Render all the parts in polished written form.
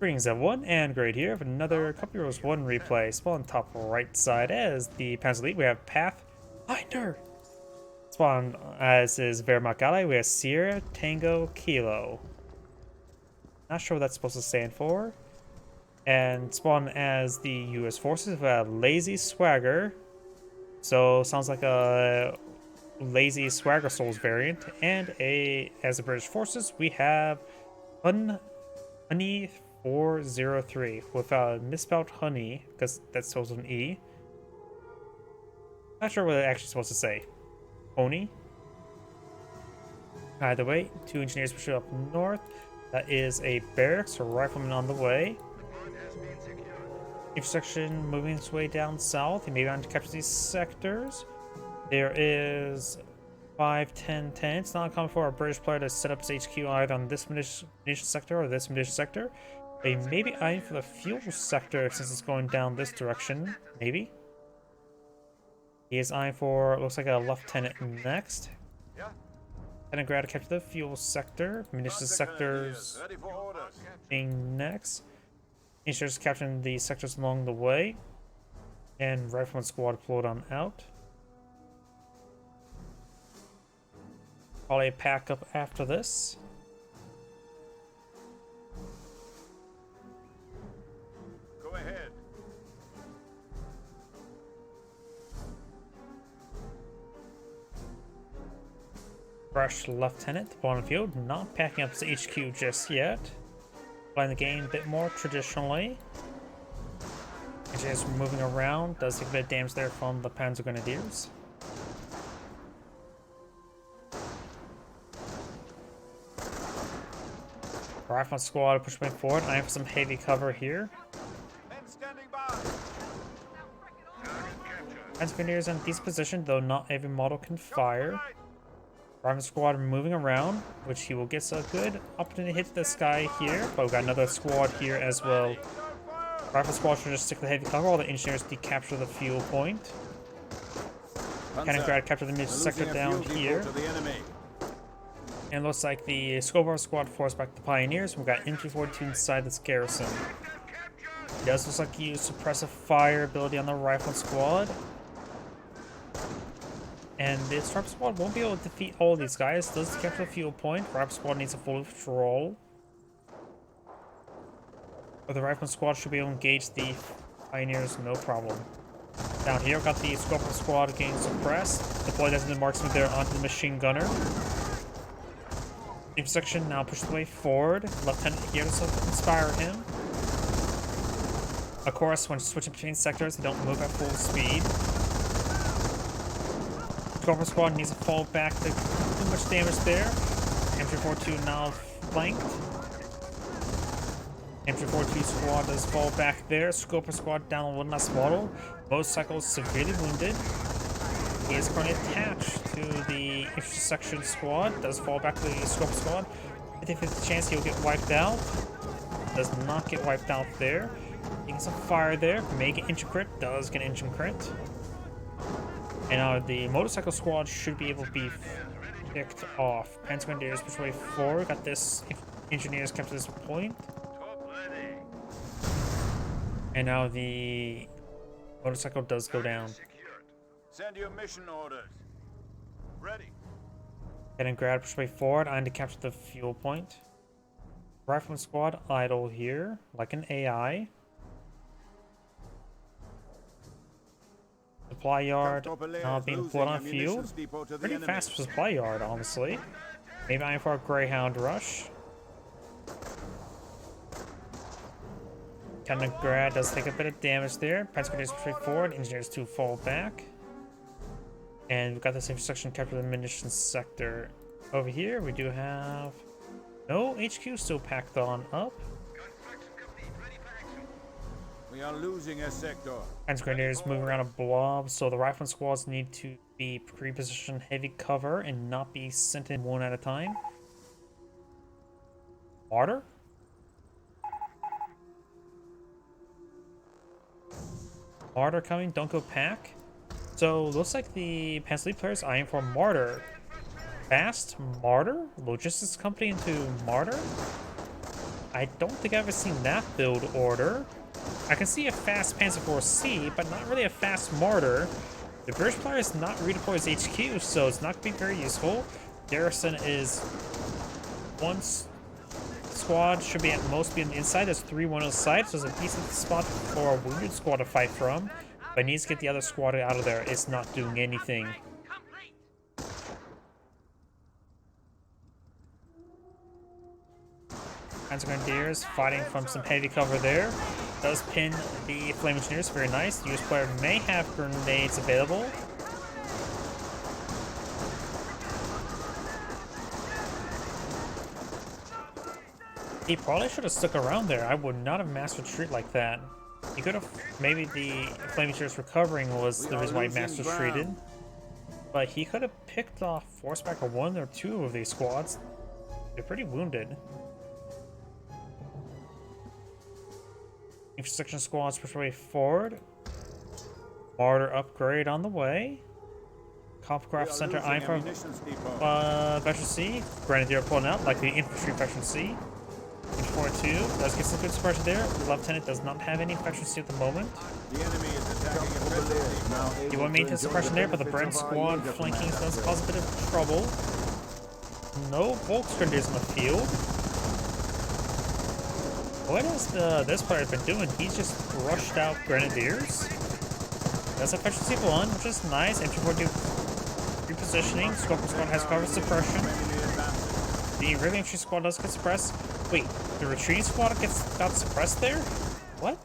Greetings everyone, and Great here for another Couple Heroes 1 replay. Spawn on top right side as the Panzer Elite, we have PathFINDER. Spawn as is Wehrmacht Ally, we have Sierra, Tango, Kilo. Not sure what that's supposed to stand for. And spawn as the US forces, we have Lazyswagger. So sounds like a Lazyswagger Souls variant. And as the British forces, we have Hony403 with a misspelled honey, because that's supposed to be an E. Not sure what it's actually supposed to say. Pony. Either way, 2 engineers pushing up north. That is a barracks or rifleman on the way. Intersection moving its way down south. He may be on to capture these sectors. There is 5-10-10. It's not common for a British player to set up his HQ either on this munition sector or this munition sector. They may be eyeing for the fuel sector since it's going down this direction. Maybe. He is eyeing for, looks like a lieutenant next. Lieutenant Grad to capture the fuel sector. Munitions sectors being next. Engineers capturing the sectors along the way. And rifleman squad deployed on out. Probably pack up after this. Go ahead. Fresh lieutenant, bottom field, not packing up his HQ just yet. Playing the game a bit more traditionally. Engineers moving around, does take a bit of damage there from the Panzer Grenadiers. Rifleman squad pushing forward. I have some heavy cover here. Men standing by. Panzer Grenadiers in these positions, though not every model can fire. Rifleman squad moving around, which he will get a good opportunity to hit this guy here. But we've got another squad here as well. Rifle squad should just stick with heavy cover. All the engineers decapture the fuel point. Cannongrad capture the mid sector down here. And it looks like the Scobar squad forced back the Pioneers. We've got MG42 inside this garrison. It does look like he used suppressive fire ability on the Rifleman squad. And this Rifle squad won't be able to defeat all these guys. It does capture the fuel point. Rifle squad needs a full patrol. But the Rifleman squad should be able to engage the Pioneers, no problem. Down here, we've got the Scorpion squad getting suppressed. Deploy designated marksman there onto the machine gunner. Section now pushed the way forward. Lieutenant here to inspire him. Of course, when switching between sectors, they don't move at full speed. Scorpion squad needs to fall back. Too much damage there. MG42 now flanked. MG42 squad does fall back there. Scorpion squad down on one last model. Motorcycle severely wounded. He is currently attached to the intersection squad. Does fall back to the Scorpion squad. 50-50 chance he'll get wiped out. Does not get wiped out there. Getting some fire there. May get engine crit. Does get engine crit. And the motorcycle squad should be able to be picked off. Panzer Grenadiers push way forward. Got this. Engineers kept this point. And now the motorcycle does go down. Send your mission orders. Ready. Getting grab push way forward. I need to capture the fuel point. Rifleman squad idle here, like an AI. Supply yard now being put on field. Pretty fast supply yard, honestly. Maybe I'm for a Greyhound rush. Cannongrad does take a bit of damage there. Panzer Grenadiers push forward. Engineers to fall back. And we've got this intersection capture the munitions sector. Over here, we do have no HQ still packed on up. We are losing a sector. Panzer Grenadiers moving around a blob, so the Rifleman squads need to be pre-positioned heavy cover and not be sent in one at a time. Martyr? Martyr coming, don't go pack. So looks like the Panzer Elite players eyeing for Martyr. Fast Martyr? Logistics company into Martyr? I don't think I've ever seen that build order. I can see a fast Panzer IV-C, but not really a fast Martyr. The British player is not redeployed his HQ, so it's not going to be very useful. Garrison is one squad, should be at most be on the inside. There's 3 on the side, so it's a decent spot for a wounded squad to fight from. But it needs to get the other squad out of there. It's not doing anything. Panzer Grenadiers fighting from some heavy cover there. Does pin the Flame Engineers, very nice. The US player may have grenades available. He probably should have stuck around there. I would not have mass retreat like that. He could have, maybe the Flame Engineers recovering was the reason why he mass retreated. But he could have picked off force back a 1 or 2 of these squads. They're pretty wounded. Infrastructure squads push way forward. Martyr upgrade on the way. Copcraft Center Iron from Veteran C. Grenadier pulling out like the infantry Veteran C. Hony402 does get some good suppression there. The Lieutenant does not have any Veteran C at the moment. The enemy is attacking. You want to maintain suppression there, but the Brent squad flanking does cause a bit of trouble. No Volks Grenadiers in the field. What has this player been doing? He's just rushed out Grenadiers. That's a efficiency 1, which is nice. MT4 repositioning. Scorpion squad has cover suppression. The regular infantry squad does get suppressed. Wait, the retreating squad got suppressed there? What?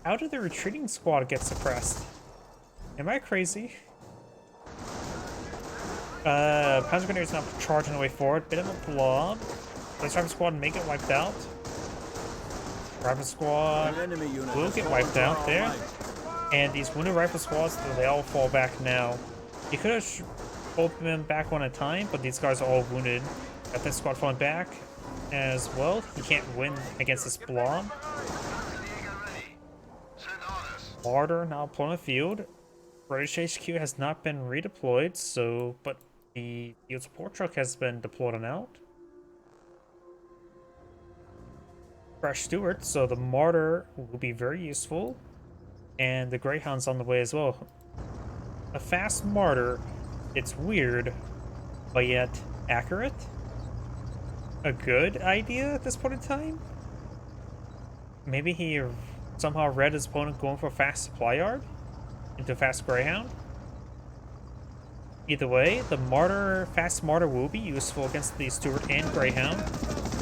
How did the retreating squad get suppressed? Am I crazy? Panzer Grenadiers now charging the way forward. Bit of a blob. Let's Rapid Squad may get wiped out. Rapid Squad will get wiped out there. And these wounded rifle squads, they all fall back now. You could have opened them back one at a time, but these guys are all wounded. Got this squad falling back as well. You can't win against this blob. Martyr now pulling the field. British HQ has not been redeployed, so but the field support truck has been deployed on out. Fresh Stewart, so the Martyr will be very useful. And the Greyhound's on the way as well. A fast Martyr, it's weird, but yet accurate. A good idea at this point in time? Maybe he somehow read his opponent going for a fast supply yard into a fast Greyhound. Either way, the fast Martyr will be useful against the Stewart and Greyhound.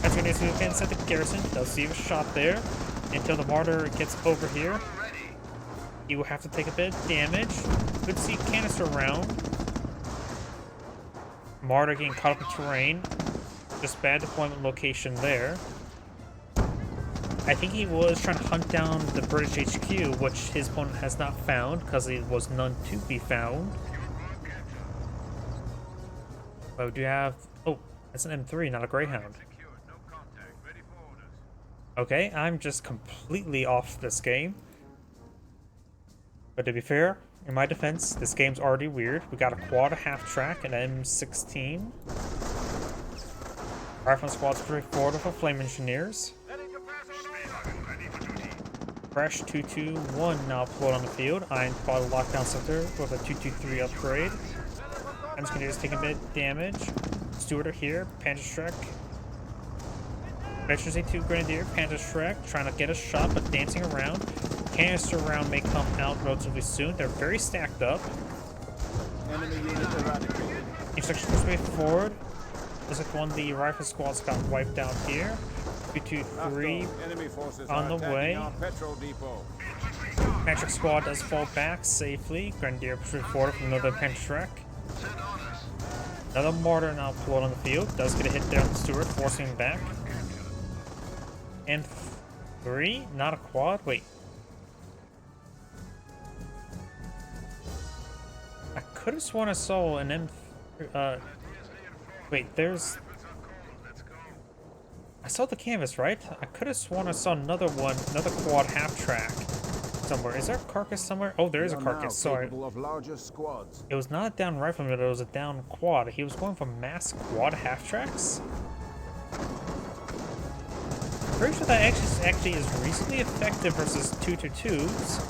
As we can set the garrison, does see a shot there until the Martyr gets over here. He will have to take a bit of damage. Good see canister round. Martyr getting caught up in terrain. Just bad deployment location there. I think he was trying to hunt down the British HQ, which his opponent has not found because there was none to be found. Oh, do you have... Oh, that's an M3, not a Greyhound. Okay, I'm just completely off this game. But to be fair, in my defense, this game's already weird. We got a quad, a half track, an M16. Rifle squad's pretty forward with Flame Engineers. Fresh 221 now pulled on the field. Iron Quad lockdown sector with a 223 upgrade. Engineers taking a bit of damage. Stewart are here. Panzerschreck. Veterans A2 Grenadier. Panzerschreck trying to get a shot but dancing around. Canister round may come out relatively soon. They're very stacked up. Enemy unit eradicated. Infrastructure pushed way forward. Looks like one of the rifle squads got wiped out here. 223 on the way. Patrick squad does fall back safely. Grenadier pushed forward from another Panzerschreck. Another Martyr now pulled on the field. Does get a hit there on the Stewart, forcing him back. And 3, not a quad. Wait. I could have sworn I saw an M. Wait, there's. I saw the canvas, right? I could have sworn I saw another one, another quad half track. somewhere. Is there a carcass somewhere? Oh, there is a We are now carcass. Sorry. capable of larger squads. It was not a down rifleman, it was a down quad. He was going for mass quad half tracks. Pretty sure that actually is reasonably effective versus 222s.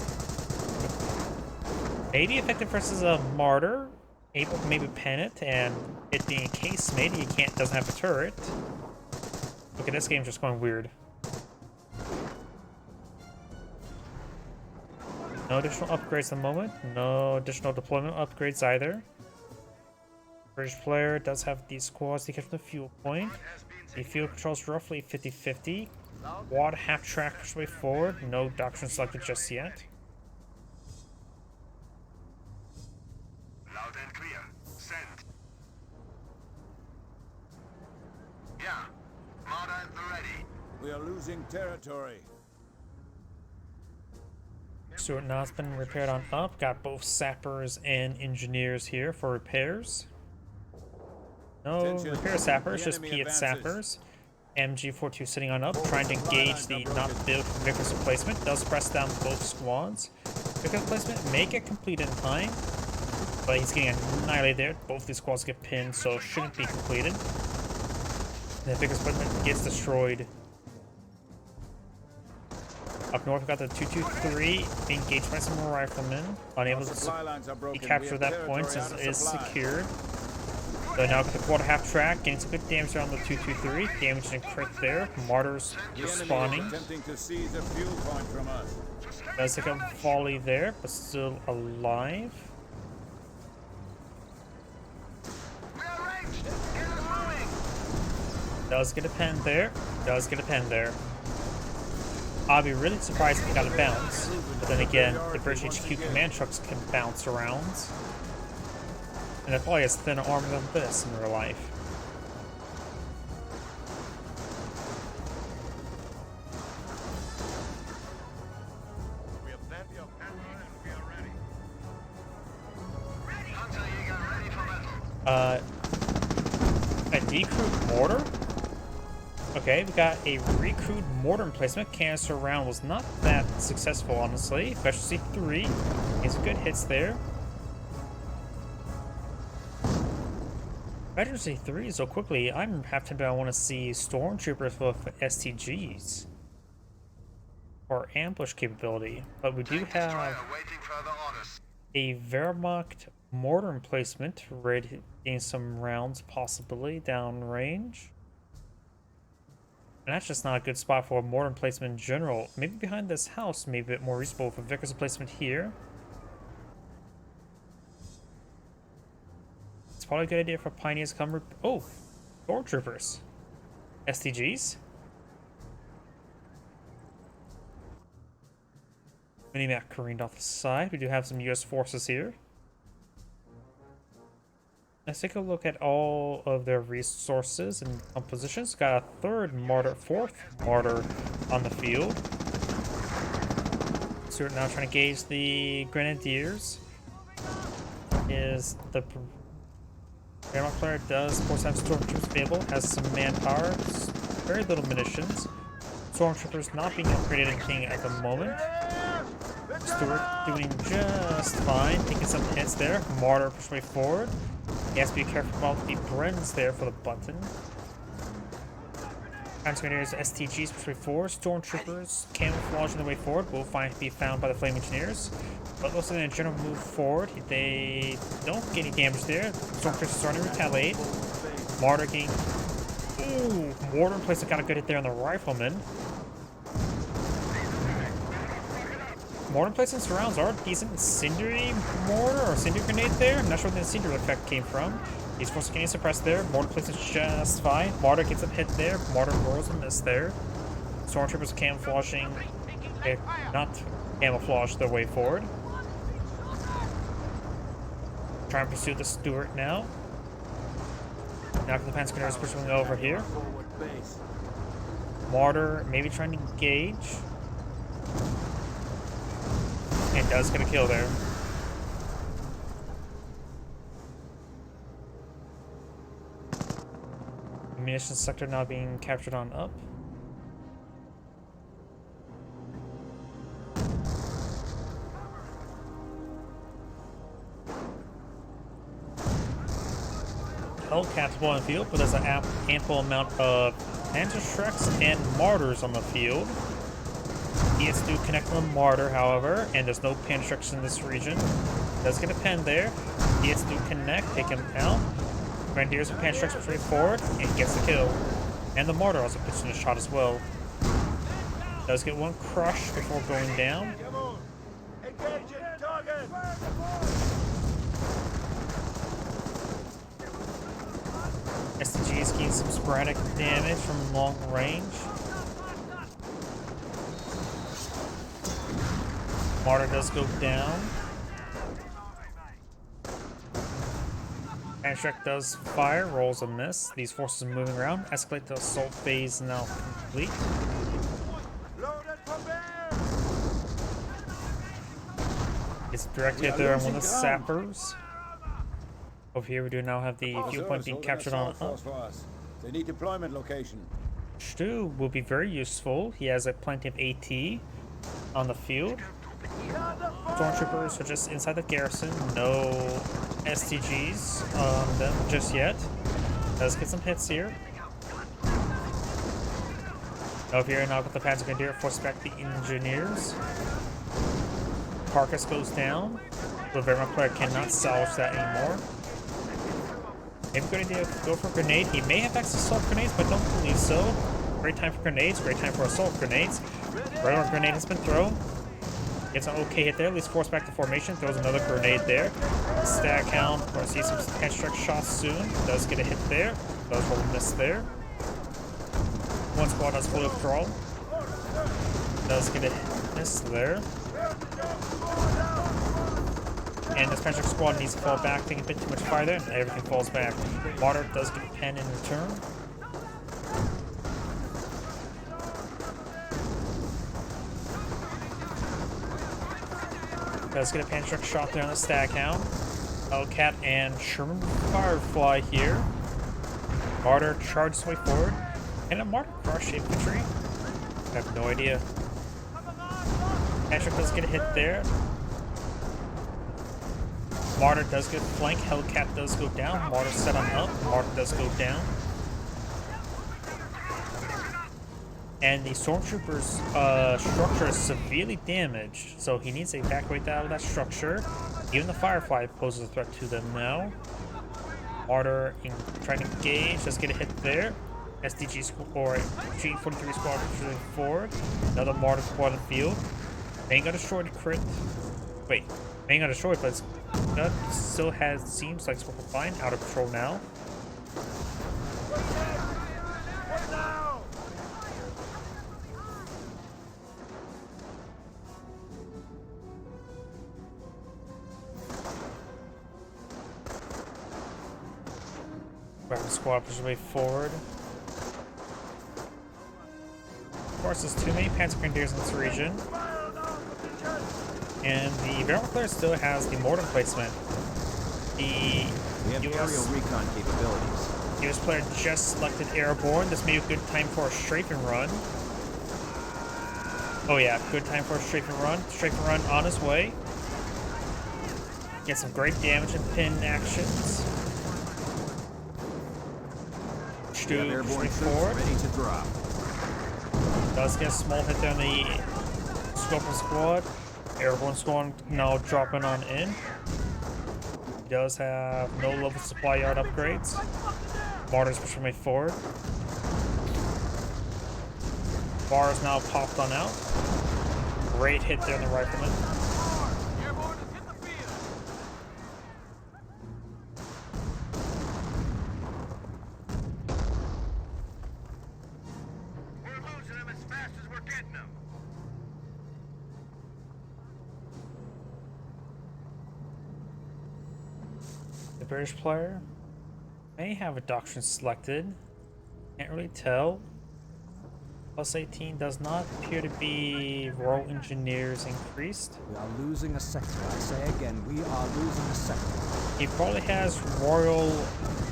Maybe effective versus a martyr, able to maybe pen it, and it being a casemate, he doesn't have a turret. Look at this game just going weird. No additional upgrades at the moment. No additional deployment upgrades either. British player does have these squads to get from the fuel point. The fuel controls roughly 50-50. Quad half track push way forward. No doctrine selected just yet. Loud and clear. Send. Yeah. Marder at the ready. We are losing territory. Stuart now has been repaired on up. Got both sappers and engineers here for repairs. No repair sappers, just Piet sappers. MG42 sitting on up, trying to engage the not built Vickers replacement. Does press down both squads. Vickers replacement may get complete in time, but he's getting annihilated there. Both these squads get pinned, so shouldn't be completed. The Vickers replacement gets destroyed. Up north, we've got the 223 being engaged by some riflemen, unable to be captured at that point since it is secured. So now with the quarter half track, getting some good damage around the 223, damaging crit there. Martyrs respawning. Does take a volley there, but still alive. Does get a pen there. Does get a pen there. I'll be really surprised if he got a bounce. But then again, the British HQ command trucks can bounce around. And it probably has thinner armor than this in real life. We have plenty of ammo and we are ready. Ready. Hunter, you got ready for battle. A decrewed mortar? Okay, we got a recruit mortar emplacement. Canister round was not that successful, honestly. Efficiency 3. Getting some good hits there. Efficiency 3 so quickly. I'm half tempted I want to see stormtroopers with STGs. Or ambush capability. But we do have a Wehrmacht mortar emplacement ready to gain some rounds, possibly downrange. And that's just not a good spot for a mortar emplacement in general. Maybe behind this house, maybe a bit more reasonable for Vickers emplacement here. It's probably a good idea for pioneers to come. Oh, stormtroopers, STGs. Minimap careened off the side. We do have some U.S. forces here. Let's take a look at all of their resources and compositions. Got a fourth martyr on the field. So we're now trying to gauge the grenadiers. Is the Wehrmacht player does of course have stormtroopers available, has some manpower, very little munitions. Stormtroopers not being upgraded anything at the moment. Stuart doing just fine, taking some hits there. Martyr push way forward. He has to be careful about the Brens there for the button. Counter-grenadiers, STGs push way forward. Stormtroopers camouflaging the way forward will be found by the Flame Engineers. But also in a general move forward, they don't get any damage there. Stormtroopers are starting to retaliate. Martyr getting... Ooh, mortar in place got a good hit there on the rifleman. Mortar placement surrounds are decent. Incendiary mortar or incendiary grenade there. I'm not sure where the incendiary effect came from. He's forced getting suppressed there. Mortar placement's just fine. Martyr gets a hit there. Martyr rolls a miss there. Stormtroopers camouflaging. Not camouflage their way forward. Try and pursue the Stuart now. Now the Panzer is pushing over here. Martyr maybe trying to engage. And does get a kill there. Munitions sector now being captured on up. Hellcats on the field, but there's an ample amount of Panzerschrecks and Martyrs on the field. He has to connect on the Martyr, however, and there's no Panzerschrecks in this region. Does get a pen there. He has to connect, take him out. Grenadiers and Panzerschrecks straight forward, and gets the kill. And the Martyr also puts in a shot as well. Does get one crush before going down. Engaging target! STGs gain some sporadic damage from long range. Martyr does go down. Panzerschreck does fire, rolls a miss. These forces are moving around. Escalate the assault phase now complete. Loaded for bear! It's a direct hit there on one of the sappers. Over here we do now have the fuel point being captured on up. They need deployment location. Stu will be very useful. He has plenty of AT on the field. Stormtroopers are just inside the garrison. No STGs on them just yet. Does get some hits here. Over here now with the Panzer Grenadier, force back the engineers. Carcass goes down. The Wehrmacht player cannot salvage that anymore. Maybe good idea to go for a grenade. He may have access to assault grenades, but don't believe so. Great time for grenades, great time for assault grenades. Regular grenade has been thrown. Gets an okay hit there, at least force back the formation, throws another grenade there. Stack count, we're gonna see some Panzerschreck shots soon. Does get a hit there, does roll a miss there. One squad does fully withdraw. Does get a miss there. And this Panzerschreck squad needs to fall back, taking a bit too much fire there, and everything falls back. Martyr does get a pen in return. Does get a Panzerschreck shot there on the stack hound. Hellcat and Sherman Firefly here. Martyr charges his way forward. And a Martyr crush infantry. I have no idea. Panzerschreck does get a hit there. Martyr does get flank. Hellcat does go down. Martyr set on up. Martyr does go down. And the Stormtrooper's structure is severely damaged, so he needs to evacuate out of that structure. Even the Firefly poses a threat to them now. Martyr trying to engage, does get a hit there. SDG or G43 squad moving forward. Another Martyr squad in the field. Ain't got destroyed crit. Wait, ain't got destroyed, but that still seems like it's fine. Out of control now. Grab the squad, push his way forward. Of course, there's too many Panzer Grenadiers in this region. And the Wehrmacht player still has the mortar placement. The aerial recon capabilities. US player just selected airborne. This may be a good time for a strafing run. Oh yeah, good time for a strafing run. Strafing run on his way. Get some great damage and pin actions. Stu straight forward. Ready to drop. Does get a small hit there on the Scorpion squad. Airborne squad now dropping on in. He does have no level supply yard upgrades. Martyr's pushing way forward. Bar is now popped on out. Great hit there on the rifleman. We're losing them as fast as we're getting them. The British player may have a doctrine selected. Can't really tell. Plus 18 does not appear to be Royal Engineers increased. We are losing a sector. I say again, we are losing a sector. He probably has Royal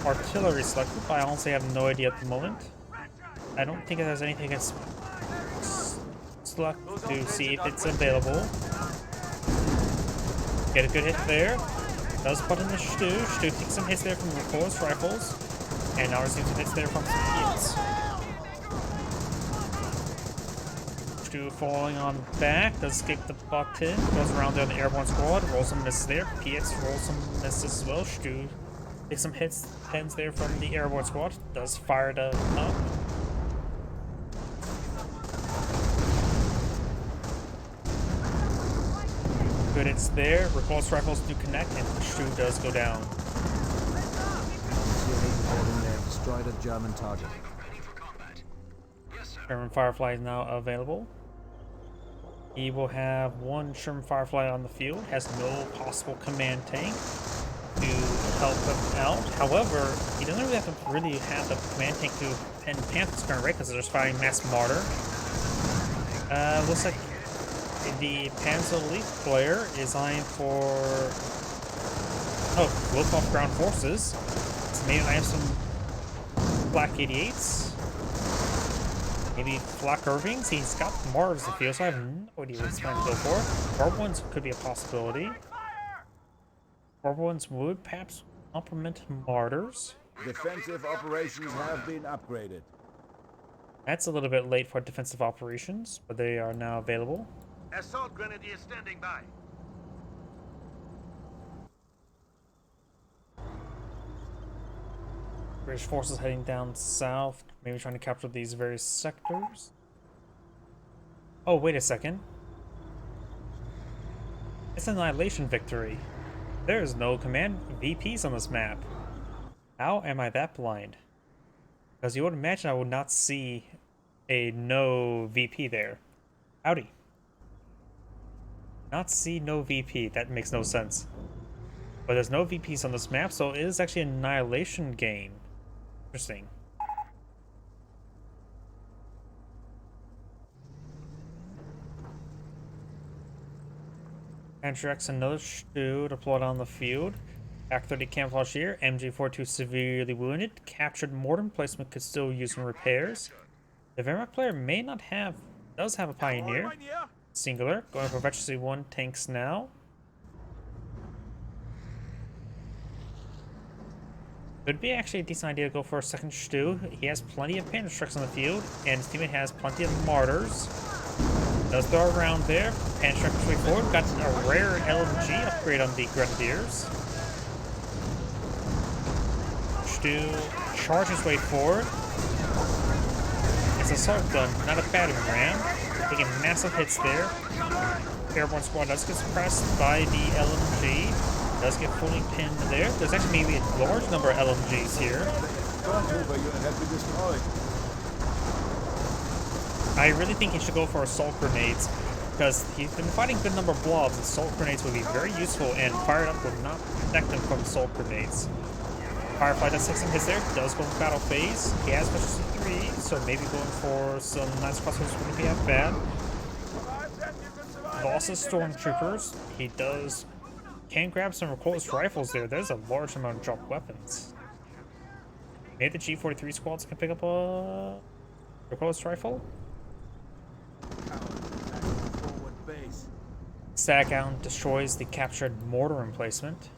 Artillery selected, but I honestly have no idea at the moment. I don't think it has anything that's select to see if it's available. Get a good hit there. Does put in the Stu. Stu takes some hits there from the Force rifles. And now we're seeing some hits there from some hits. Stu falling on back, does escape the button, goes around there on the airborne squad, rolls some misses there. PX rolls some misses as well. Stu takes some hits there from the airborne squad, does fire the up. Good hits there, repulse rifles do connect, and Stu does go down. Destroyed a German target. Sherman Firefly is now available. He will have one Sherman Firefly on the field, has no possible command tank to help him out. However, he doesn't really have the command tank to pen Panther's current rate because they're just firing Mass Martyr. Looks like the Panzer Elite player is eyeing for Wilkoff Ground Forces. So maybe I have some Flak 88s. Maybe Flak Irvings. He's got Mars in the field, so I have no idea what he's trying to go for. Barb ones could be a possibility. Barb ones would perhaps complement Martyrs. Defensive operations have been upgraded. That's a little bit late for defensive operations, but they are now available. Assault grenadier standing by. British forces heading down south, maybe trying to capture these various sectors. Oh, wait a second. It's an Annihilation victory. There is no command VPs on this map. How am I that blind? Because you would imagine I would not see a no VP there. Howdy. Not see no VP. That makes no sense. But there's no VPs on this map, so it is actually an Annihilation game. Interesting. Antrax another Stu deployed on the field. Act 30 camouflage here. MG42 severely wounded. Captured mortar emplacement could still use some repairs. The Wehrmacht player may not have, does have a Pioneer. Singular. Going for Veteran C1 tanks now. Could be actually a decent idea to go for a second Stu. He has plenty of Panther Strikes on the field, and his teammate has plenty of Martyrs. Does throw around there. Panther Strike way forward. Got a rare LMG upgrade on the Grenadiers. Stu charges way forward. It's an assault gun, not a battering ram. Taking massive hits there. Airborne squad does get suppressed by the LMG. Does get fully pinned there. There's actually maybe a large number of LMGs here. I really think he should go for assault grenades because he's been fighting a good number of blobs. Assault grenades would be very useful, and fired up would not protect him from assault grenades. Firefly does take some hits there. Does go for battle phase. He has special C3, so maybe going for some nice crossbows wouldn't be that bad. Losses stormtroopers. He can grab some recoilless rifles there. There's a large amount of dropped weapons. Maybe the G43 squads can pick up a recoilless rifle. Staghound destroys the captured mortar emplacement.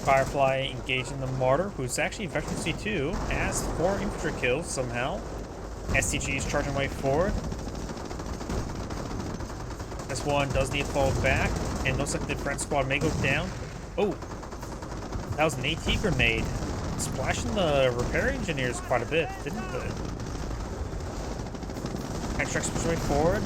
Firefly engaging the Martyr, who's actually Veteran C2, has 4 infantry kills somehow. STG is charging way forward. This one does need to fall back, and looks like the French squad may go down. Oh, that was an AT grenade. Splashing the repair engineers quite a bit, didn't it? Extract way forward.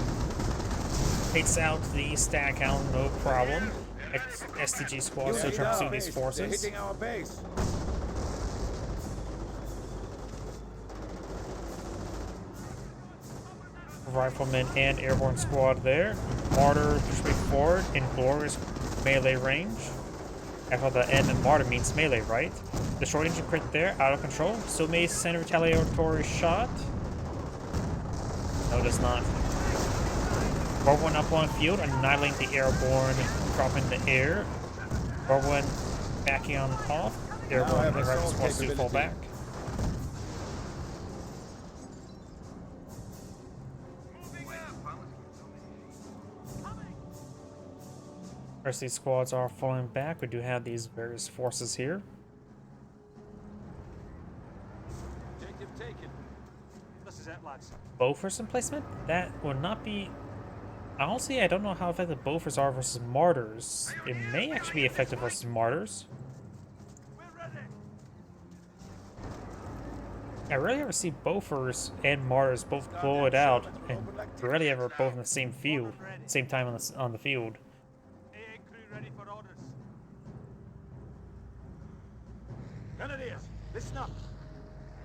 Takes out the Staghound, no problem. STG squad still trying to pursue these forces. Hitting our base. Rifleman and airborne squad there. Martyr push way forward in glorious melee range. After the N and Martyr means melee, right? The short engine crit there, out of control. Still may send a retaliatory shot. No, does not. Barb one up on field, annihilating the airborne, drop in the air. Barb one backing on off. Airborne and rifle squads do fall back. Rest of these squads are falling back. We do have these various forces here. Objective taken. This is it, lads. Bofors emplacement? That would not be... Honestly, I don't know how effective Bofors are versus Martyrs. It may actually be effective versus Martyrs. I rarely ever see Bofors and Martyrs both blow it out, and rarely ever both in the same field, same time on the field. AA crew ready for orders. Grenadiers, listen up.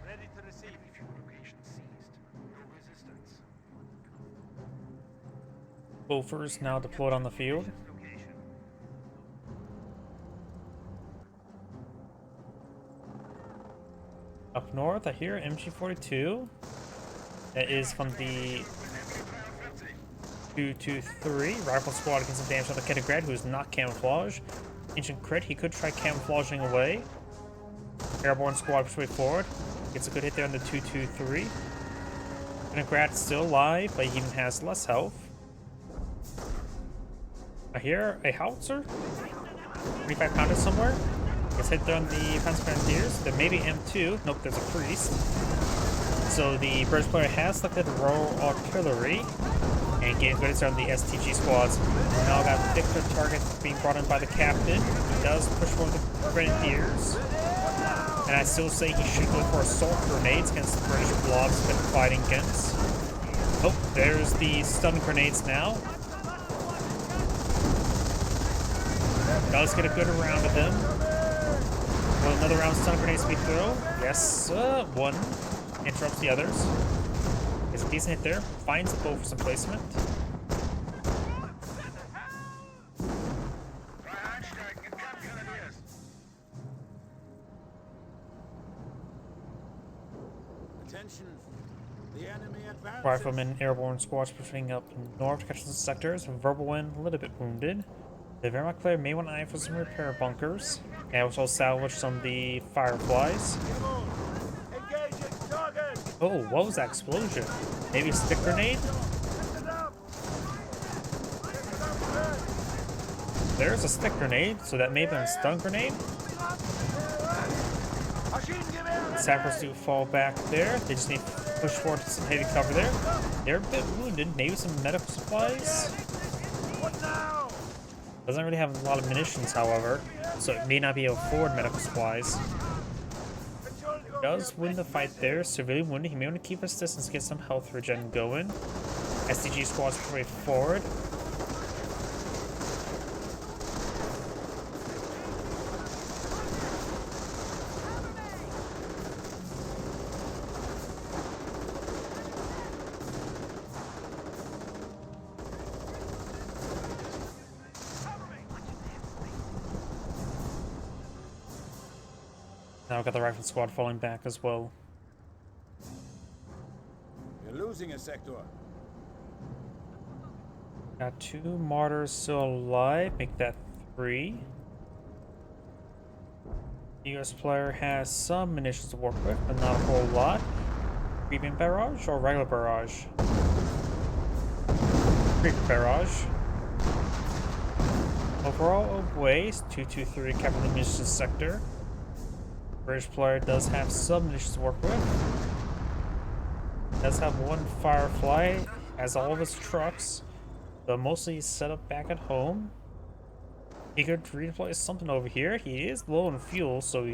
Ready to receive. Fuel location seized. No resistance. Bofors now deployed on the field. Up north, I hear MG42. That is from the 223 rifle squad against some damage on the Ketograd, who is not camouflaged. Ancient crit, he could try camouflaging away. Airborne squad push way forward. Gets a good hit there on the 223. Ketograd's still alive, but he even has less health. I hear a howitzer. 25 pounder somewhere. Gets hit there on the Panzer Grenadiers. There may be M2. Nope, there's a priest. So the British player has selected Royal Artillery and getting good hits on the STG squads. We now got Victor target being brought in by the captain. He does push for the Grenadiers. And I still say he should go for assault grenades against the British blobs he's been fighting against. Oh, there's the stun grenades now. Does get a good round of them. Will another round of stun grenades be thrown? Yes, one interrupts the others. Gets a decent hit there. Finds the bow for some placement. Attention. The enemy advances. Riflemen, airborne squads pushing up north to catch the sectors. Verbal wind, a little bit wounded. The Wehrmacht player may want to eye for some repair bunkers. And also salvage some of the Fireflies. Engaging target. Oh, what was that explosion? Maybe a stick grenade? There's a stick grenade, so that may have been a stun grenade. Sappers do fall back there. They just need to push forward to some heavy cover there. They're a bit wounded. Maybe some medical supplies. Doesn't really have a lot of munitions, however, so it may not be able to afford medical supplies. Does win the fight there. Severely wounded. He may want to keep his distance to get some health regen going. SDG squads push way forward. Now we've got the rifle squad falling back as well. You're losing a sector. Got 2 martyrs still alive, make that 3. The US player has some munitions to work with, but not a whole lot. Creeping barrage or regular barrage? Creeping barrage. Overall of ways, 223 covering the munitions sector. British player does have some munitions to work with. Does have 1 Firefly, has all of his trucks, but mostly set up back at home. He could redeploy something over here. He is low in fuel, so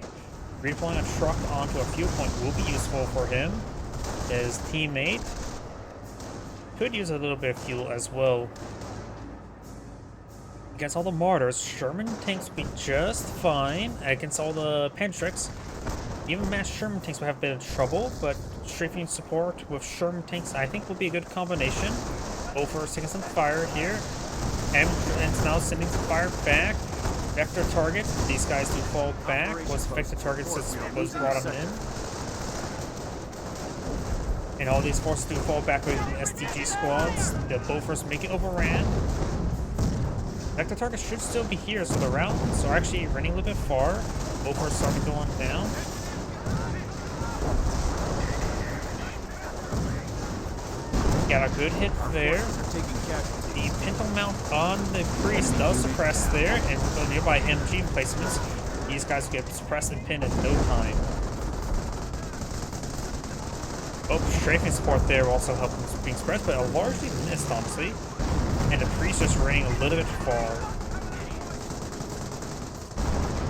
redeploying a truck onto a fuel point will be useful for him. His teammate could use a little bit of fuel as well. Against all the martyrs, Sherman tanks will be just fine. Against all the Pentrix, even mass Sherman tanks will have a bit of trouble, but strafing support with Sherman tanks I think will be a good combination. Over taking some fire here. And it's now sending some fire back. Vector target. These guys do fall back. Once vector target was brought on in. And all these forces do fall back with STG squads. The Bofors make it overran. Vector targets should still be here, so the rounds are actually running a little bit far. Bofors starting to go on down. Got a good hit there. Taking casualties. The pintle mount on the priest does suppress there, and with the nearby MG placements, these guys get suppressed and pinned in no time. Oh, strafing support there also helping being suppressed, but largely missed, honestly. And the priest just running a little bit far.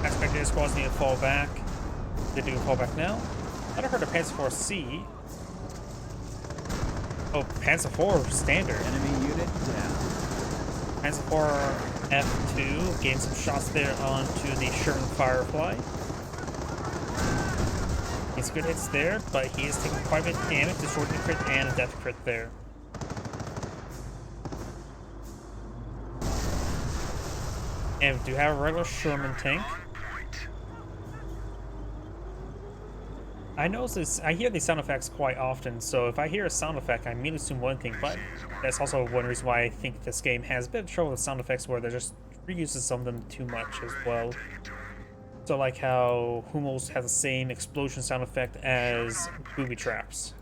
Expected squads need to fall back. They do fall back now. I heard a Panzer IV C. Oh, Panzer IV standard. Enemy unit down. Panzer IV F2 gained some shots there onto the Sherman Firefly. He's good hits there, but he is taking quite a bit of damage, destroying the crit and a death crit there. And we do have a regular Sherman tank. I notice this, I hear these sound effects quite often, so if I hear a sound effect, I immediately assume one thing, but that's also one reason why I think this game has a bit of trouble with sound effects where they're just reuses some of them too much as well. So like how Hummels has the same explosion sound effect as booby traps.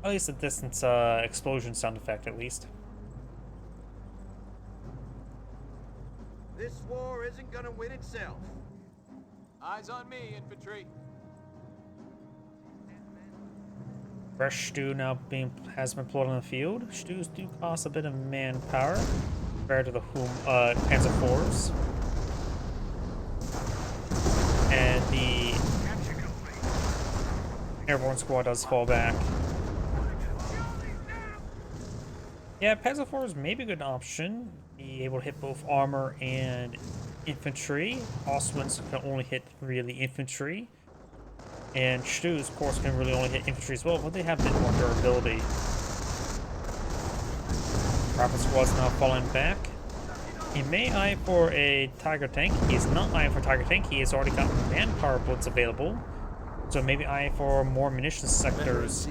At least a distance explosion sound effect, at least. This war isn't gonna win itself. Eyes on me, infantry. Fresh stew now has been pulled on the field. Stews do cost a bit of manpower compared to the Panzer IVs. And the airborne squad does fall back. Yeah, Panzer IVs may be a good option. Be able to hit both armor and infantry. Oswins can only hit really infantry. And Stews, of course, can really only hit infantry as well, but they have a bit more durability. Rapid squad's now falling back. He may eye for a Tiger tank. He is not eyeing for Tiger tank. He has already got manpower bullets available. So maybe eyeing for more munitions sectors.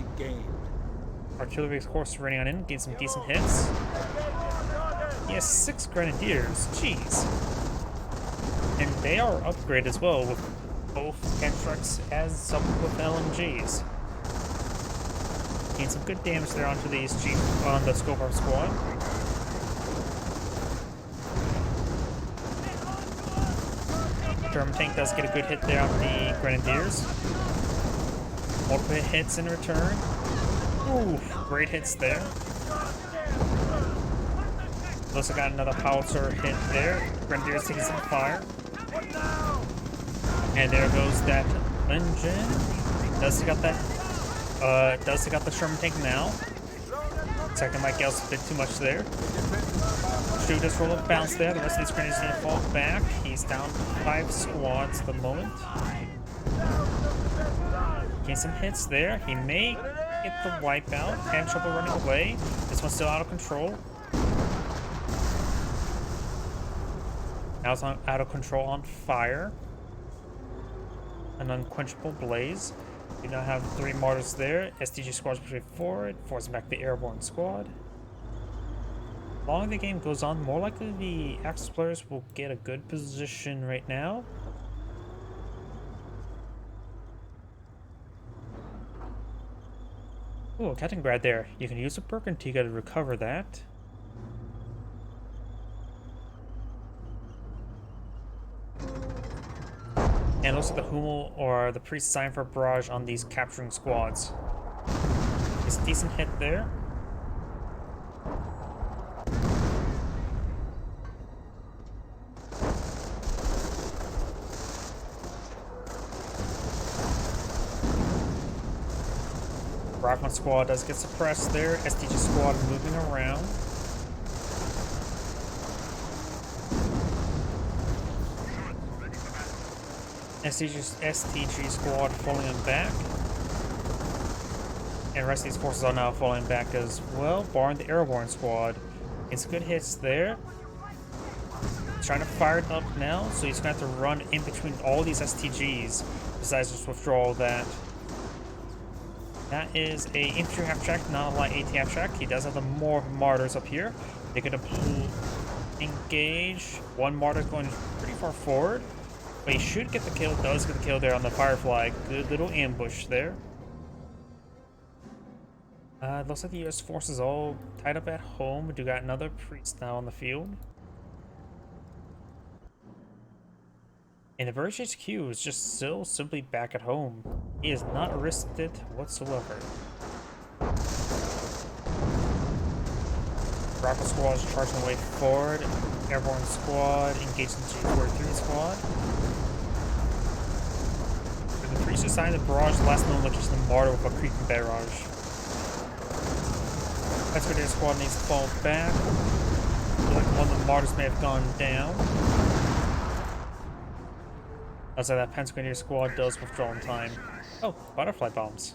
Artillery, of course, running on in, getting some decent hits. He has 6 grenadiers. Jeez. And they are upgraded as well with both constructs as some with LMGs. Gain some good damage there onto these on the scope arm squad. German tank does get a good hit there on the grenadiers. Multiple hits in return. Ooh, great hits there. Also got another howitzer hit there. Grenadiers taking some fire. And there goes that engine. Does he got that? Does he got the Sherman tank now? Second Mike Gale's a bit too much there. Stu does roll a bounce there. The rest of these grenadiers need to fall back. He's down 5 squads at the moment. Getting some hits there. He may get the wipeout. Had trouble running away. This one's still out of control. Now it's out of control on fire. An unquenchable blaze. We now have 3 mortars there. STG squads pushing forward, forcing back the airborne squad. The longer the game goes on, more likely the Axis players will get a good position right now. Ooh, Katyngrad there. You can use a Birkentiga to recover that. And looks like the Hummel or the priest signed for barrage on these capturing squads. It's a decent hit there. Rockman squad does get suppressed there. STG squad moving around. STG squad falling back. And the rest of these forces are now falling back as well, barring the airborne squad. It's good hits there. He's trying to fire it up now, so he's going to have to run in between all these STGs, besides just withdraw that. That is a infantry half track, not a light AT half track. He does have the more martyrs up here. They could engage. One martyr going pretty far forward. But he should get the kill, does get the kill there on the Firefly. Good little ambush there. Looks like the U.S. forces all tied up at home. We do got another priest now on the field. And the British HQ is just still simply back at home. He has not risked it whatsoever. Rifle squad is charging the way forward. Airborne squad engaged in G43 squad. And the priest assigned the barrage, the last known location of Martyr with a creeping barrage. Escalation squad needs to fall back. Like one of the martyrs may have gone down. Outside that Pennsylvania squad does withdraw in time. Oh, butterfly bombs.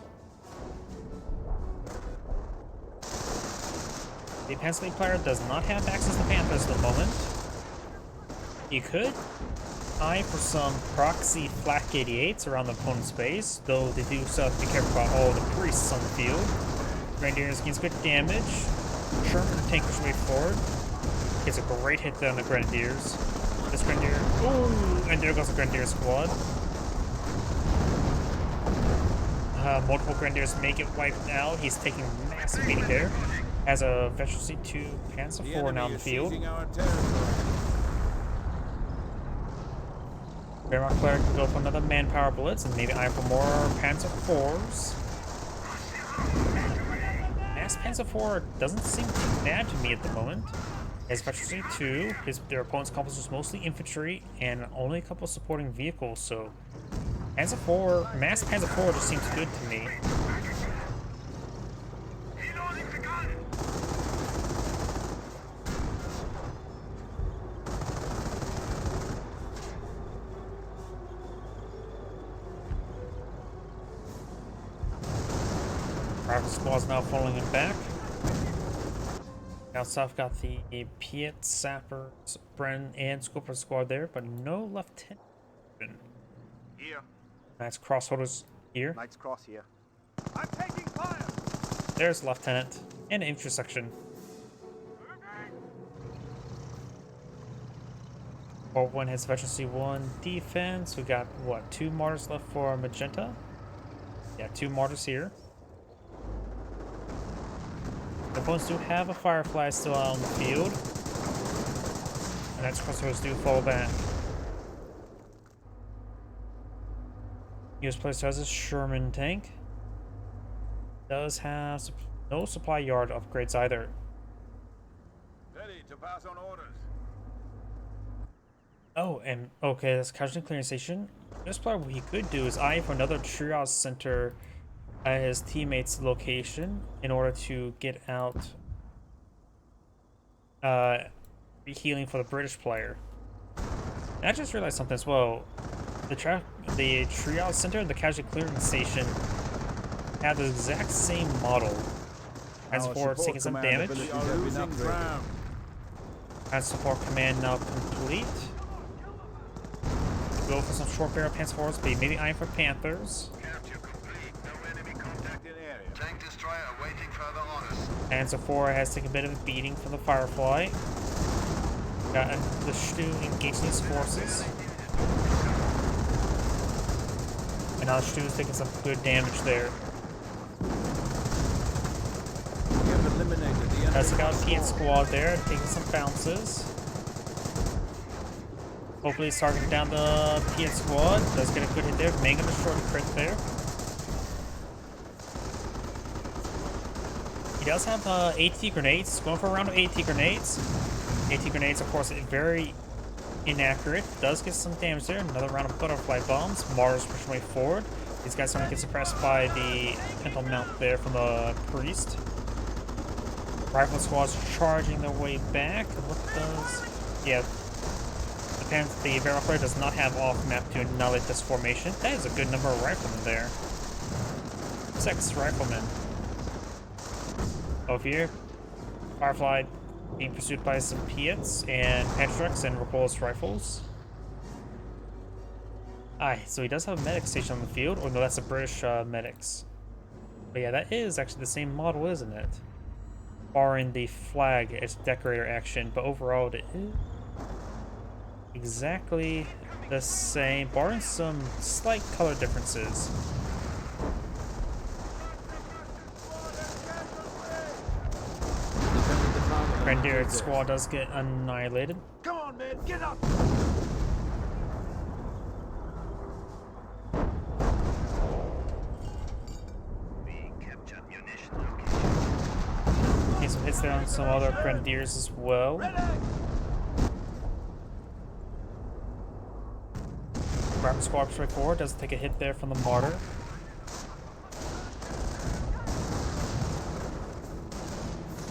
The Pennsylvania player does not have access to Panthers at the moment. He could eye for some proxy flak 88s around the opponent's base, though they do still have to be careful about all the priests on the field. Grenadiers gains good damage. Sherman tank his way forward. Gets a great hit there on the Grenadiers. This Grenadier. Ooh! And there goes the Grenadier squad. Multiple Grenadiers may get wiped out. He's taking a massive beating there. Has a Veteran C2 Panzer IV now on the field. Wehrmacht player can go for another manpower blitz and maybe eye for more Panzer IVs. Mass Panzer IV doesn't seem too bad to me at the moment. As Veteran C2, their opponent's composition is mostly infantry and only a couple supporting vehicles, so Mass Panzer IV just seems good to me. Rifle squad's now following him back. Now south got the Piet, Sappers, Bren, and Scoper squad there, but no lieutenant. Here. Nice crossholders here. Knight's Cross here. I'm taking fire! There's lieutenant and infantry section. Fort 1 has Veteran C1 defense. We got what, 2 martyrs left for Magenta? Yeah, 2 martyrs here. The opponents do have a Firefly still out on the field. And that's crossroads do fall back. US player has a Sherman tank. Does have no supply yard upgrades either. Ready to pass on orders. Oh, and okay, that's casualty clearing station. This player, what he could do is eye for another triage center at his teammate's location in order to get out healing for the British player. And I just realized something as well. The triage center and the casualty clearing station have the exact same model. As for taking some damage. And support command now complete. Go for some short barrel Panzer IVs, but maybe eyeing for Panthers. Capture complete. No enemy contact in area. Tank destroyer awaiting further orders. Panzer IV has taken a bit of a beating from the Firefly. Got the Stu engaging his forces. And now the Stu is taking some good damage there. That's got a Piet squad there, taking some bounces. Hopefully he's targeting down the Piet squad. Does get a good hit there. May gonna short crit there. He does have AT grenades. Going for a round of AT grenades. AT grenades, of course, very inaccurate. Does get some damage there. Another round of butterfly bombs. Mars pushing way forward. These guys are going to get suppressed by the mental mount there from the priest. Rifle squad's charging their way back. What does... Yeah. The barrel player does not have off-map to annihilate this formation. That is a good number of riflemen there. 6 riflemen. Over here, Firefly being pursued by some Piets and Petrux and Repulse rifles. Aye, so he does have a medic station on the field. Oh no, that's the British medics. But yeah, that is actually the same model, isn't it? Barring the flag as decorator action, but overall it is exactly the same, barring some slight color differences. Grenadier squad does get annihilated. Come on, men, get up! Okay, some hits there on some other Grenadiers as well. Rapid squad straight forward does take a hit there from the mortar.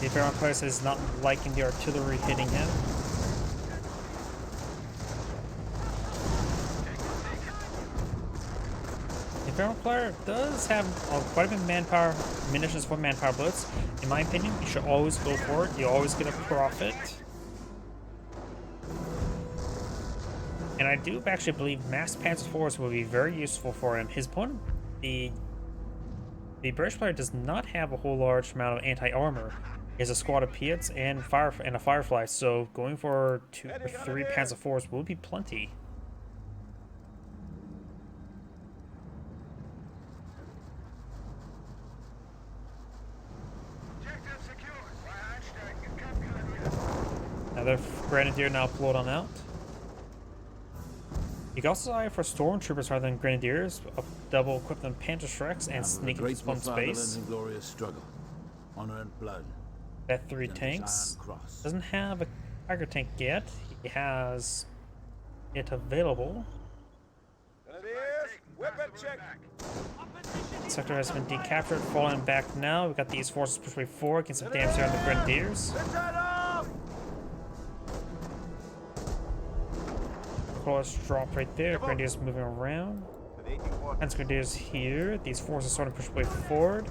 The Fairmont player is not liking the artillery hitting him. The Fairmont player does have quite a bit of manpower, munitions for manpower bullets. In my opinion, you should always go for it. You always get a profit. And I do actually believe mass panzer force will be very useful for him. His opponent, the British player, does not have a whole large amount of anti-armor. He has a squad of Piats and a Firefly, so going for 2 or 3 panzer force will be plenty. Another Grenadier now pulled on out. You can also eye for Stormtroopers rather than Grenadiers, double equip them Panther Shreks and sneak into spawn space. Glorious struggle, honor and blood. That 3 tanks. Doesn't have a Tiger tank yet. He has it available. Weapon check. Sector has been decaptured, falling back now. We've got these forces pushed way forward, getting some damage there on the Grenadiers. Close drop right there. Grenadiers moving around. And Grenadiers here. These forces starting to push way forward.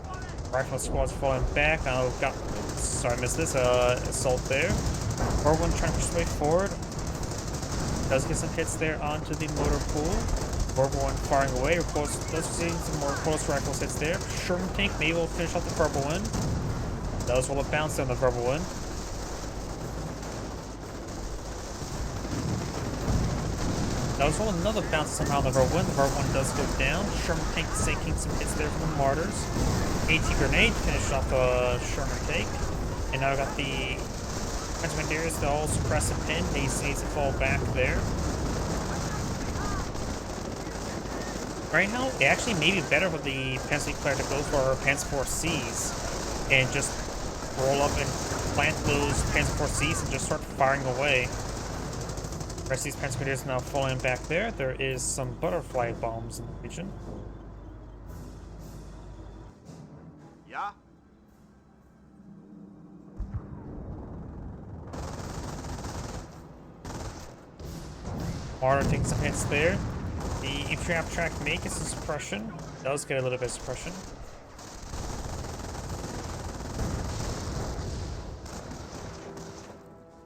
Rifle squad's falling back. Oh, got. Sorry, I missed this. Assault there. Or one trying to push way forward. Does get some hits there onto the motor pool. Purple one firing away. Does see some more close rifle hits there. Sherman tank maybe will finish off the purple one. Does roll a bounce on the purple one. Does roll another bounce somehow on the purple one. The purple one does go down. Sherman tank taking some hits there from the martyrs. AT grenade finished off the Sherman tank. And now we got the Grenadiers, the all suppressive pin. He needs to fall back there. Right now, it actually may be better for the Panzer player to go for Panzer Force Cs and just roll up and plant those Panzer Force Cs and just start firing away. The rest of these Panzer Grenadiers now falling back there. There is some butterfly bombs in the region. Yeah. Martyr taking some hits there. The infantry half-track may get some suppression. Does get a little bit of suppression.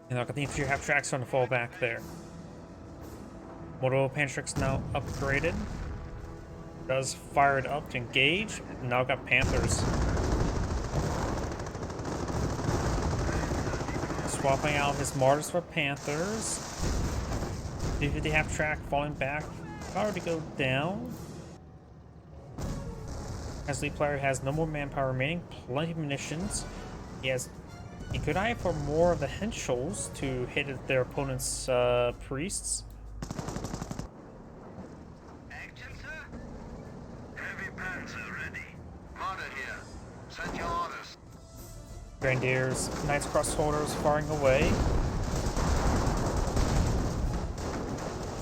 And I've got the infantry half-tracks starting to fall back there. Moto Pantrix now upgraded. Does fire it up to engage. Now got Panthers. Swapping out his Martyrs for Panthers. The half-track falling back. Power to go down. As the player has no more manpower remaining, plenty of munitions. He has a good eye for more of the Henschels to hit at their opponent's priests. Action, sir? Heavy panzer ready. Martyr here. Send your orders. Grenadiers, Knights Crossholders firing away.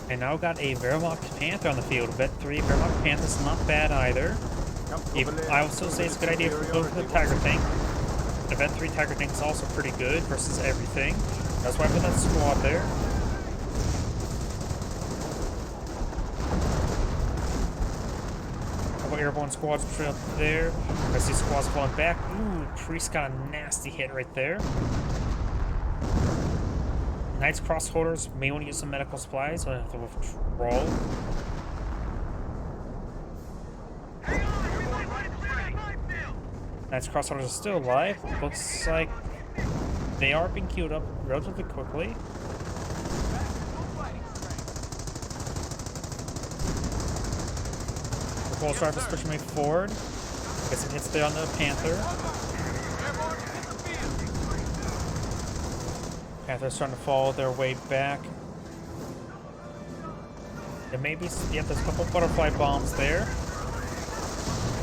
And now got a Wehrmacht Panther on the field. Vet 3 Wehrmacht Panther's not bad either. I also say it's a good idea to go for the Tiger tank. The Vet 3 Tiger tank is also pretty good versus everything. That's why I put that squad there. Couple airborne squads straight up there. As these squads falling back. Ooh, Priest got a nasty hit right there. Knights Crossholders may want to use some medical supplies, so I have to withdraw. Knights Crossholders are still alive. Looks like they are being queued up relatively quickly. The Pulse Rifle's pushing me forward. Get some hits there on the Panther. Panthers trying to follow their way back. There may be, yeah, there's a couple butterfly bombs there.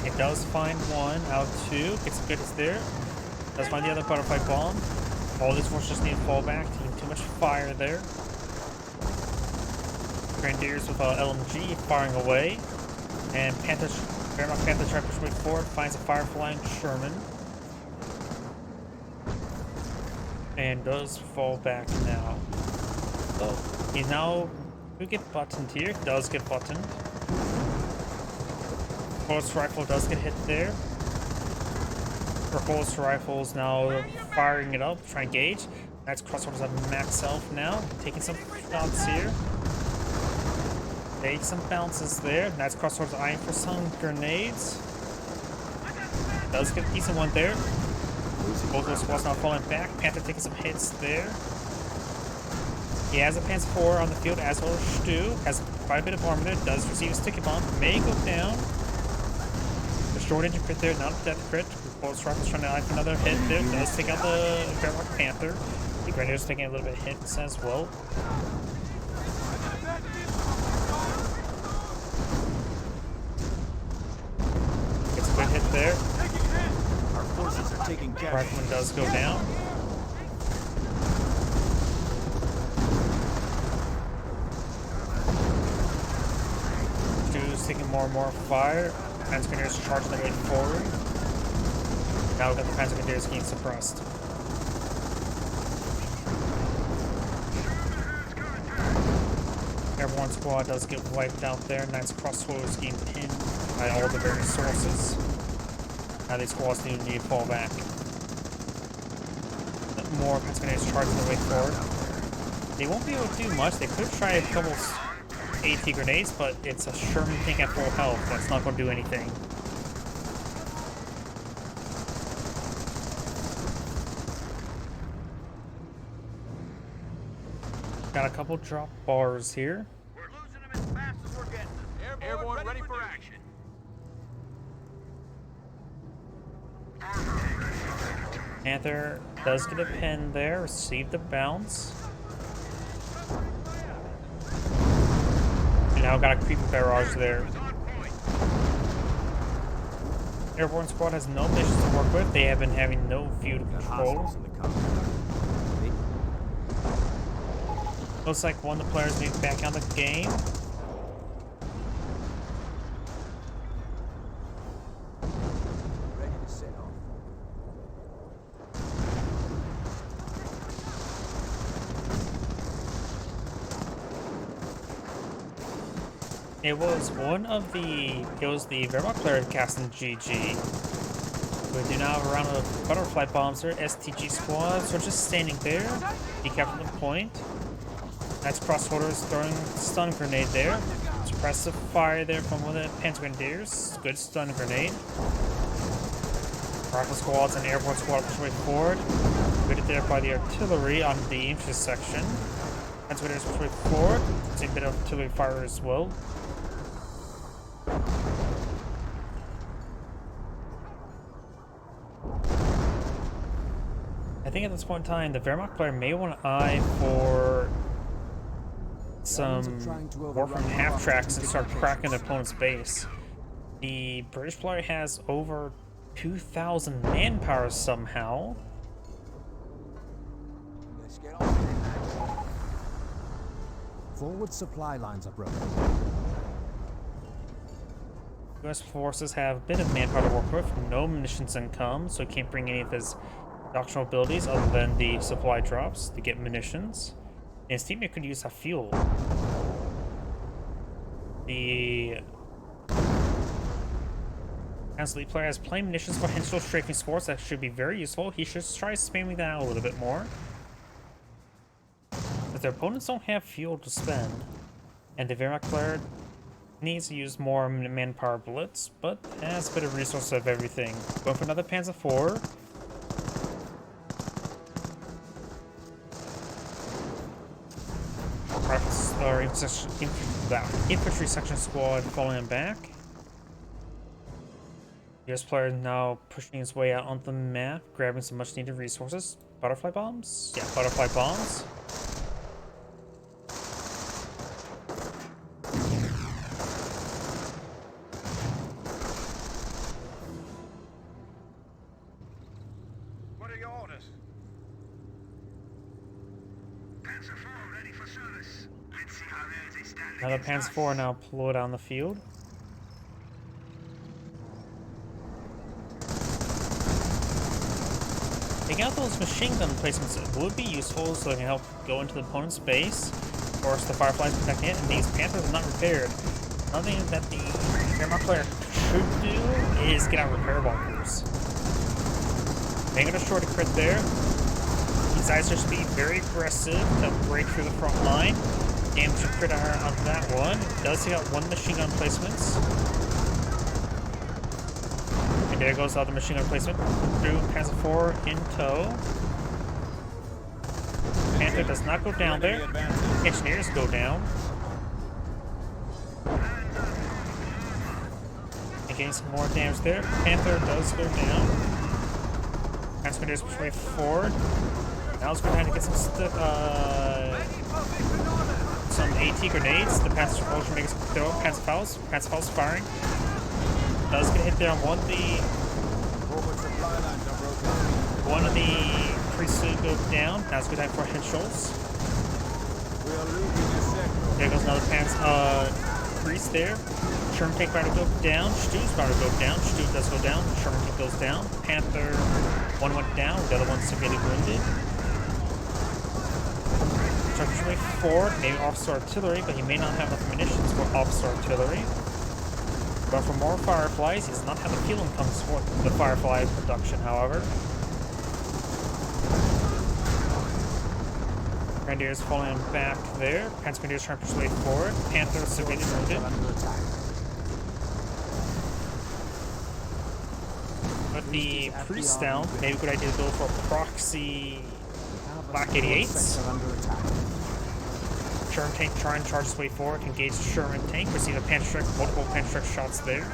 It does find one out of two. Gets some good hits there. Does find the other butterfly bomb. All these forces just need to fall back. Taking too much fire there. Grenadiers with LMG firing away. And Panthers, Wehrmacht Panther trying to push way forward. Finds a fire flying Sherman. And does fall back now. So he now could get buttoned here. Does get buttoned. Pulse rifle does get hit there. Pulse rifle's now firing it up, trying to engage. That's crossovers at max health now. Taking some shots here. Take some bounces there. That's crossovers eyeing for some grenades. Does get a decent one there. Both those squads now falling back. Panther taking some hits there. He has a Panzer IV on the field as well as Stu. Has quite a bit of armor there. Does receive a sticky bomb. May go down. The short engine crit there, not a death crit. Pulse rifle's trying to eye for another hit there. Does take out the Wehrmacht Panther. The Grenadiers taking a little bit of hits as well. Gets a good hit there. Our forces are taking care. Rifleman does go down. Stu's taking more and more fire. Panzer Grenadiers charging their way forward. Now we've got the Panzer Grenadiers getting suppressed. Airborne squad does get wiped out there. Knight's Crossbow is getting pinned by all the various sources. Now these squads need to fall back. More Panzer Grenadiers charging their way forward. They won't be able to do much. They could try a couple AT grenades, but it's a Sherman tank at full health. That's not going to do anything. Got a couple drop bars here. We're losing them as fast as we're getting them. Airborne ready for action. Panther does get a pin there, receive the bounce. And now got a creeping barrage there. Airborne squad has no missions to work with. They have been having no view to control. Looks like one of the players may be back on the game. Ready to set off. It was the Wehrmacht player casting GG. We do now have a round of butterfly bombs there. STG squads are just standing there. He kept the point. That's crossholders throwing stun grenade there. Suppressive fire there from one of the Panzer Grenadiers. Good stun grenade. Rifle squads and airborne squad push way forward. Good hit there by the artillery on the infantry section. Panzer Grenadiers push way forward. Take a bit of artillery fire as well. I think at this point in time, the Wehrmacht player may want to eye for some Warframe half-tracks and start cracking the opponent's base. The British player has over 2,000 manpower somehow. Let's get on. Forward supply lines are broken. US forces have a bit of manpower to work with, no munitions income, so he can't bring any of his doctrinal abilities other than the supply drops to get munitions. And his teammate could use that fuel. The Elite player has plain munitions for Henschel strafing sports that should be very useful. He should try spamming that out a little bit more. But their opponents don't have fuel to spend. And the Wehrmacht player needs to use more manpower bullets, but has a bit of resources of everything. Going for another Panzer IV. Infantry section squad falling back. US player is now pushing his way out onto the map, grabbing some much needed resources. Butterfly bombs? Yeah, butterfly bombs. What are your orders? Panzer IV ready for service. Let's see how well they stand Now the against Panzer IV are us. now pulled down the field. Taking out those machine gun placements would be useful so they can help go into the opponent's base. Of course, the Fireflies protecting it, and these Panthers are not repaired. Another thing that the Paramount player should do is get out repair bunkers. They got a short crit there. These guys just be very aggressive to break through the front line. Damage to crit on that one. Does take out one machine gun placements. And there goes the other machine gun placement. Through Panzer IV in tow. Panther does not go down there. Engineers go down. And getting some more damage there. Panther does go down. Transmitters push way forward. Now it's going to have to get some AT grenades. The Panzer Propulsion makes throw. Panzer Faust firing. Does get hit there on one of the priests to go down. Now it's good time for headshots. There goes another priest there. Sherman tank about to go down. Stu's about to go down. Stu does go down. Sherman tank goes down. Panther, one went down. The other one's severely wounded. Charges way forward. Maybe officer artillery, but he may not have enough munitions for officer artillery. But for more Fireflies, he does not have the fuel income to support the Firefly production, however. Grenadiers falling back there. Panzer Grenadiers trying to push way forward. Panther severely wounded. With the priest down, maybe a good idea to go for proxy Black 88s. Sherman tank trying to charge his way forward, engage the Sherman tank, receive a Panzer Strike, multiple Panzer Strike shots there.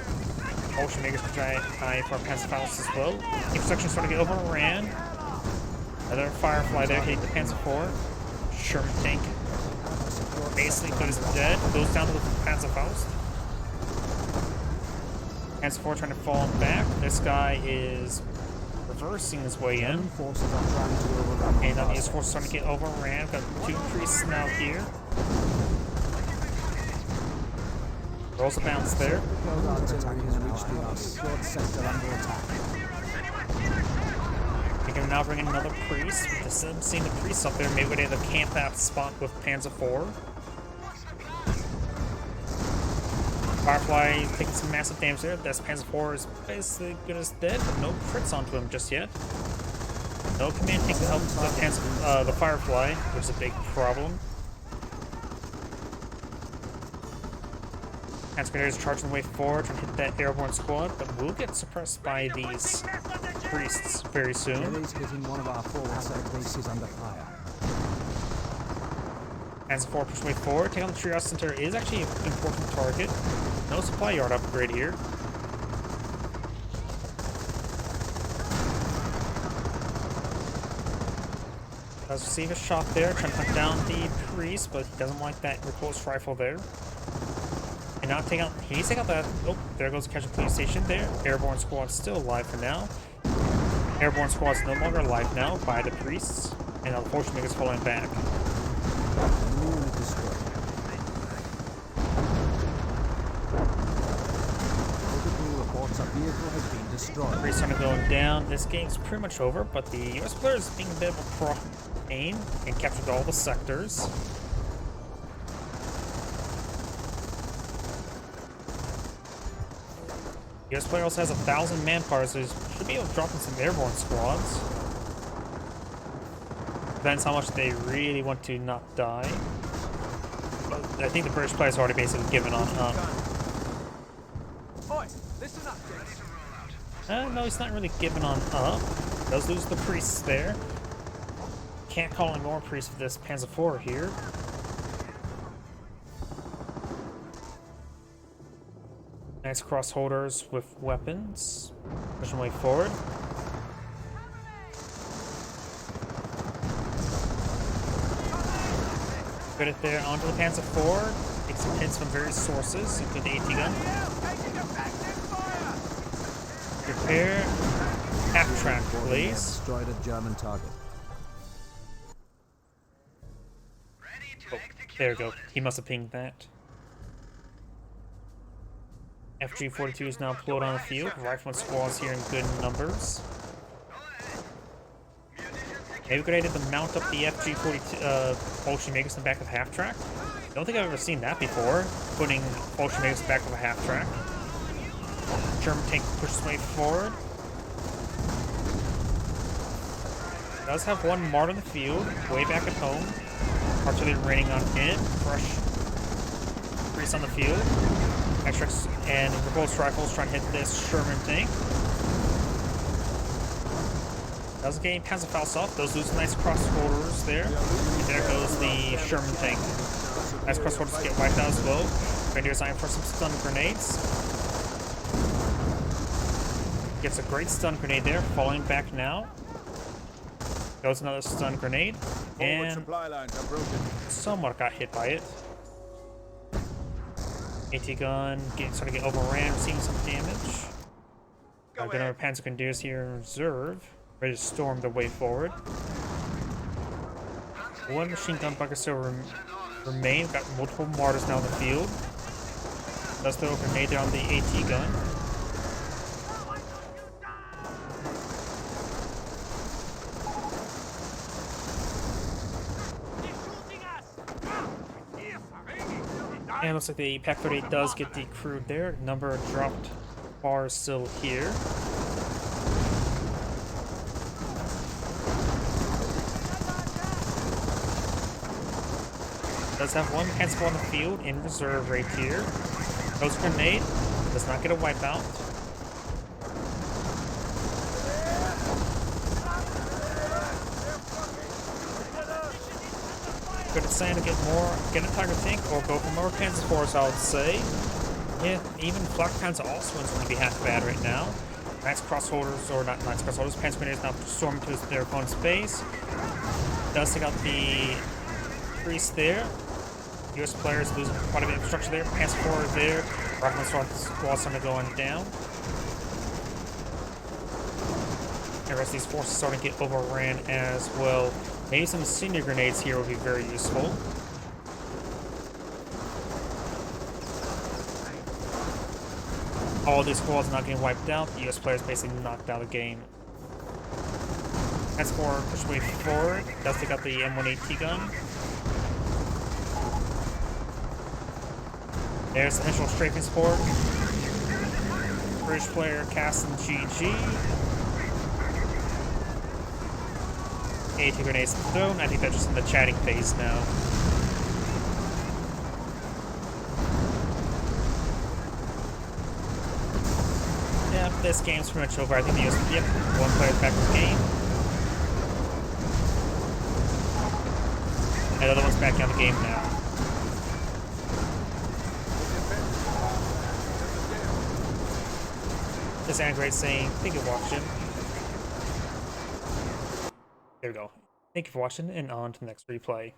Ocean makers can try for Panzer Faust as well. Infrastructure sort of get overran. Another Firefly there hitting the Panzer IV. Sherman tank basically good as dead. Goes down to the Panzer Faust. Panzer IV trying to fall back. This guy is reversing his way in. And his forces starting to get overran. Got two priests now here. Rolls a bounce there. We can now bring in another priest. Instead of seeing the priests up there, maybe we have a camp out spot with Panzer IV. Firefly taking some massive damage there. This Panzer IV is basically good as dead, but no crits onto him just yet. No command tank to help the Firefly, which is a big problem. Panzer Grenadiers charging the way forward, trying to hit that airborne squad, but will get suppressed by these priests very soon. Panzer IV push way forward. Take on the Triage Center is actually an important target. No supply yard upgrade here. Does receive a shot there, trying to hunt down the priest, but he doesn't like that repulse rifle there. And now take out, he needs to take out that, oh, there goes the casualty police station there. Airborne squad's still alive for now. Airborne squad's no longer alive now by the priests, and unfortunately it's falling back. Priests are going down. This game's pretty much over, but the US player is being a bit of a pro aim and captured all the sectors. The US player also has 1,000 manpower, so he should be able to drop in some airborne squads. Depends how much they really want to not die. But I think the British player's already basically given on up. No, he's not really giving on up. Does lose the priests there. Can't call any more priests for this Panzer IV here. Nice cross holders with weapons. Push my way forward. Put it there onto the Panzer IV. Take some hits from various sources, including the AT gun. Prepare half-track, please. Destroyed a German target. Oh, there we go. He must have pinged that. FG-42 is now deployed on the field. Rifleman squads here in good numbers. Maybe a good idea to mount up the FG-42 Bolshevik makers in the back of half-track. I don't think I've ever seen that before, putting Bolshevik makers in the back of a half-track. German tank pushes way forward. Does have one Mart on the field, way back at home. Artillery raining on it. Fresh grease on the field. Extracts and repulsed rifles trying to hit this Sherman tank. Does gain Panzerfaust. Those lose nice crossborders there. And there goes the Sherman tank. Nice crossborders get wiped out as well. Grenadiers eyeing for some stun grenades. Gets a great stun grenade there, falling back now. Goes another stun grenade, and somewhat got hit by it. AT gun starting to get overran, seeing some damage. Got another Panzer Grenadiers here in reserve, ready to storm their way forward. One machine gun bunker still remain. Got multiple mortars now in the field. Does throw a grenade there on the AT gun. And looks like the PathFINDER does get decrewed there. Number of dropped bars still here. Does have one Panzer on the field in reserve right here. Goes grenade. Does not get a wipeout. Good at saying to get a Tiger tank or go for more Panzer IVs, I would say. Yeah, even Flak Panzer also is going to be half bad right now. Nice crossholders, or not nice crossholders, Panzer Grenadiers now storming to their opponent's base. Does take out the priest there. US players losing quite a bit of infrastructure there. Panzer IV there. Rifleman squad's starting to go on down. The rest of these forces starting to get overran as well. Maybe some senior grenades here would be very useful. All these squads not getting wiped out. The US players basically knocked out the game. That's for push way forward. Does take out the M1AT gun. There's the initial strafing support. British player casting GG. AT grenades thrown. I think they're just in the chatting phase now. Yeah, this game's pretty much over. I think the US, yep, one player's back in the game. Another one's back on the game now. This Android saying, thank you for watching. There we go. Thank you for watching, and on to the next replay.